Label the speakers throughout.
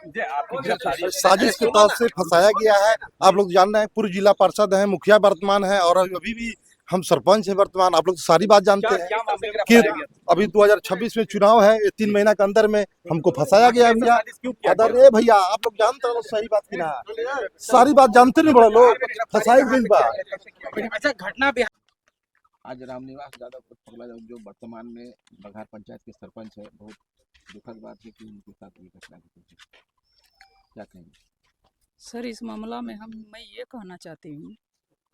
Speaker 1: साजिश के तौर से फंसाया गया है। आप लोग जान रहे हैं, पूर्व जिला पार्षद हैं, मुखिया वर्तमान है और अभी भी हम सरपंच हैं वर्तमान। आप लोग सारी बात जानते हैं कि अभी 2026 में चुनाव है, ये 3 महीना के अंदर में हमको फंसाया गया भैया। अरे भैया, आप लोग जानते हो सही बात की ना, सारी बात जानते नहीं बड़ा लोग फंसाई गई बात।
Speaker 2: अच्छा, घटना
Speaker 3: आज रामनिवास यादव पगला जो वर्तमान में बघार पंचायत के सरपंच है, बहुत दुखद बात है कि उनके साथ ये घटना घटी। क्या कहेंगे
Speaker 4: सर? इस मामला में मैं ये कहना चाहती हूँ,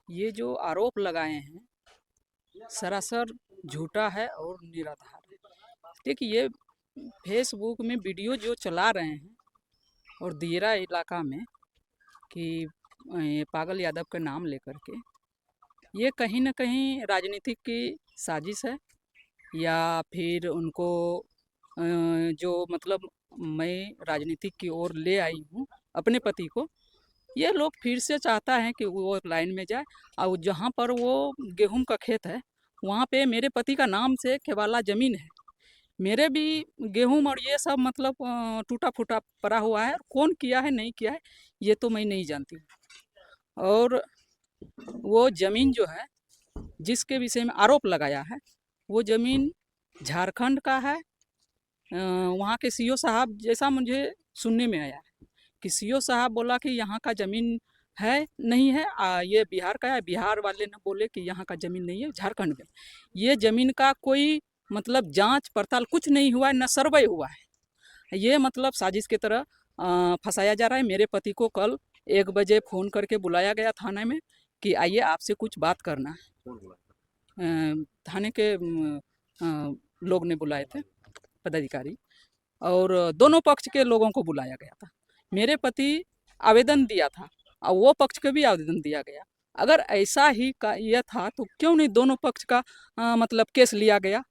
Speaker 4: ये जो आरोप लगाए हैं सरासर झूठा है और निराधार है। देखिए, ये फेसबुक में वीडियो जो चला रहे हैं और दियरा इलाका में कि ये पागल यादव के नाम लेकर के, ये कहीं ना कहीं राजनीतिक की साजिश है या फिर उनको जो मतलब मैं राजनीतिक की ओर ले आई हूँ अपने पति को, ये लोग फिर से चाहता है कि वो लाइन में जाए। और जहाँ पर वो गेहूं का खेत है वहाँ पे मेरे पति का नाम से केवाला ज़मीन है। मेरे भी गेहूं और ये सब मतलब टूटा फूटा पड़ा हुआ है। कौन किया है नहीं किया है ये तो मैं नहीं जानती हूँ। और वो ज़मीन जो है जिसके विषय में आरोप लगाया है, वो ज़मीन झारखंड का है। वहाँ के सीओ साहब, जैसा मुझे सुनने में आया है कि सीओ साहब बोला कि यहाँ का ज़मीन है नहीं है, ये बिहार का है। बिहार वाले ने बोले कि यहाँ का ज़मीन नहीं है, झारखंड में। ये ज़मीन का कोई मतलब जांच पड़ताल कुछ नहीं हुआ है, न सर्वे हुआ है। ये मतलब साजिश की तरह फंसाया जा रहा है। मेरे पति को कल 1 बजे फ़ोन करके बुलाया गया थाने में कि आइए आपसे कुछ बात करना है। थाने के लोग ने बुलाए थे, पदाधिकारी, और दोनों पक्ष के लोगों को बुलाया गया था। मेरे पति आवेदन दिया था और वो पक्ष का भी आवेदन दिया गया। अगर ऐसा ही का यह था तो क्यों नहीं दोनों पक्ष का मतलब केस लिया गया?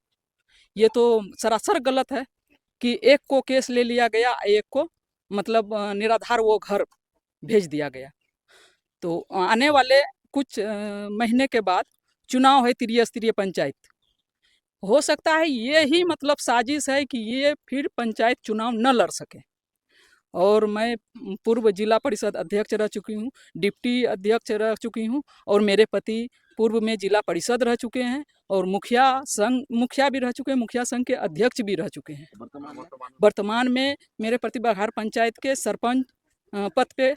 Speaker 4: ये तो सरासर गलत है कि एक को केस ले लिया गया, एक को मतलब निराधार वो घर भेज दिया गया। तो आने वाले कुछ महीने के बाद चुनाव है त्रिस्तरीय पंचायत। हो सकता है ये ही मतलब साजिश है कि ये फिर पंचायत चुनाव न लड़ सके। और मैं पूर्व जिला परिषद अध्यक्ष रह चुकी हूँ, डिप्टी अध्यक्ष रह चुकी हूँ, और मेरे पति पूर्व में जिला परिषद रह चुके हैं और मुखिया भी रह चुके हैं, मुखिया संघ के अध्यक्ष भी रह चुके हैं। वर्तमान में मेरे पति बघार पंचायत के सरपंच पद पे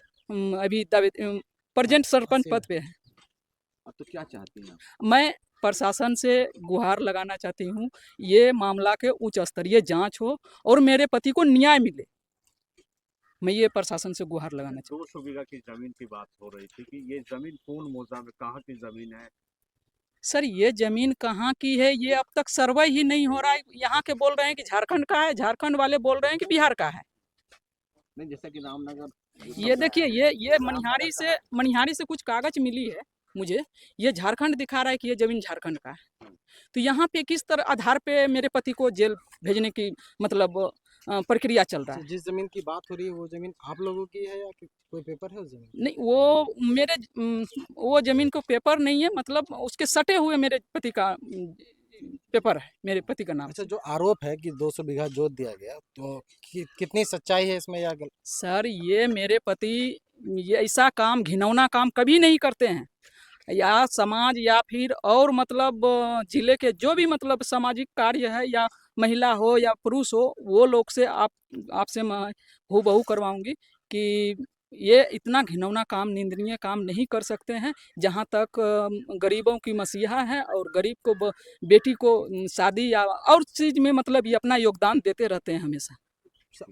Speaker 4: अभी प्रेजेंट सरपंच पद पे है।
Speaker 3: तो क्या चाहती हैं?
Speaker 4: मैं प्रशासन से गुहार लगाना चाहती हूँ, ये मामला के उच्च स्तरीय जांच हो और मेरे पति को न्याय मिले। मैं ये प्रशासन से गुहार लगाना चाहती हूँ।
Speaker 5: 200 बीघा की जमीन की बात हो रही थी कि ये जमीन कौन मौजा में कहाँ की जमीन है?
Speaker 4: सर, ये जमीन कहाँ की है ये अब तक सर्वे ही नहीं हो रहा है। यहाँ के बोल रहे हैं कि झारखंड का है, झारखंड वाले बोल रहे हैं कि बिहार का है।
Speaker 3: नहीं, जैसा कि रामनगर,
Speaker 4: ये देखिए, ये मनिहारी से कुछ कागज मिली है मुझे, ये झारखंड दिखा रहा है कि ये जमीन झारखंड का है। तो यहाँ पे किस तरह आधार पे मेरे पति को जेल भेजने की मतलब प्रक्रिया चल रहा है?
Speaker 2: जिस जमीन की बात हो रही है वो जमीन आप लोगों की है या कोई पेपर है उस जमीन?
Speaker 4: नहीं, वो जमीन को पेपर नहीं है, मतलब उसके सटे हुए मेरे पति का पेपर है, मेरे पति का नाम।
Speaker 2: अच्छा, जो आरोप है कि 200 बीघा जोत दिया गया, तो कितनी सच्चाई है इसमें या गलत?
Speaker 4: सर, ये मेरे पति ये ऐसा काम, घिनौना काम कभी नहीं करते हैं। या समाज या फिर और मतलब जिले के जो भी मतलब सामाजिक कार्य है, या महिला हो या पुरुष हो, वो लोग से आपसे मैं हूबहू करवाऊंगी कि ये इतना घिनौना काम, निंदनीय काम नहीं कर सकते हैं। जहाँ तक गरीबों की मसीहा है और गरीब को बेटी को शादी या और चीज़ में मतलब ये अपना योगदान देते रहते हैं हमेशा।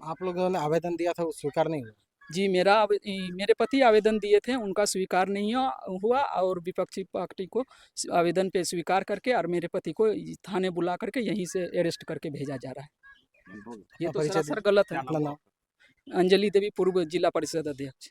Speaker 2: आप लोगों ने आवेदन दिया था, वो स्वीकार नहीं हुआ?
Speaker 4: जी, मेरे पति आवेदन दिए थे, उनका स्वीकार नहीं हुआ और विपक्षी पार्टी को आवेदन पे स्वीकार करके और मेरे पति को थाने बुला करके यहीं से अरेस्ट करके भेजा जा रहा है। ये तो सरासर गलत है।
Speaker 2: अपना नाम?
Speaker 4: अंजलि देवी, पूर्व जिला परिषद अध्यक्ष।